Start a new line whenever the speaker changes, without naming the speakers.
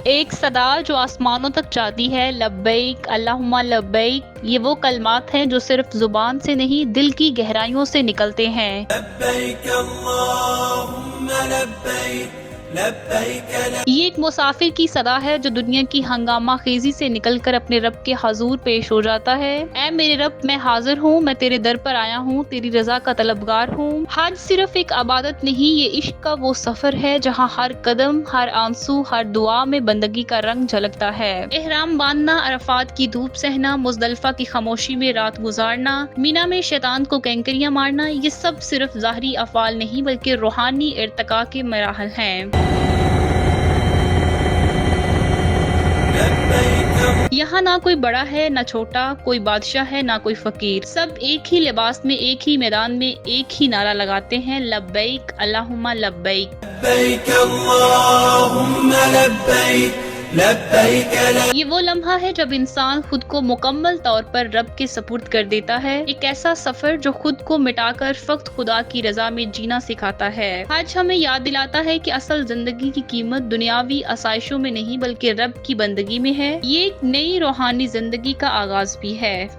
ایک صدا جو آسمانوں تک جاتی ہے، لبیک اللہم لبیک، یہ وہ کلمات ہیں جو صرف زبان سے نہیں دل کی گہرائیوں سے نکلتے ہیں۔
لبیک اللہم لبیک لبیک
یہ ایک مسافر کی صدا ہے جو دنیا کی ہنگامہ خیزی سے نکل کر اپنے رب کے حضور پیش ہو جاتا ہے۔ اے میرے رب، میں حاضر ہوں، میں تیرے در پر آیا ہوں، تیری رضا کا طلبگار ہوں۔ حج صرف ایک عبادت نہیں، یہ عشق کا وہ سفر ہے جہاں ہر قدم، ہر آنسو، ہر دعا میں بندگی کا رنگ جھلکتا ہے۔ احرام باندھنا، عرفات کی دھوپ سہنا، مزدلفہ کی خاموشی میں رات گزارنا، مینا میں شیطان کو کینکریاں مارنا، یہ سب صرف ظاہری افعال نہیں بلکہ روحانی ارتقاء کے مراحل ہیں۔ یہاں نہ کوئی بڑا ہے نہ چھوٹا، کوئی بادشاہ ہے نہ کوئی فقیر، سب ایک ہی لباس میں، ایک ہی میدان میں، ایک ہی نعرہ لگاتے ہیں، لبیک اللہم لبیک۔
لبیک اللہم لبیک لبیک
یہ وہ لمحہ ہے جب انسان خود کو مکمل طور پر رب کے سپرد کر دیتا ہے، ایک ایسا سفر جو خود کو مٹا کر فقط خدا کی رضا میں جینا سکھاتا ہے۔ حج ہمیں یاد دلاتا ہے کہ اصل زندگی کی قیمت دنیاوی آسائشوں میں نہیں بلکہ رب کی بندگی میں ہے۔ یہ ایک نئی روحانی زندگی کا آغاز بھی ہے۔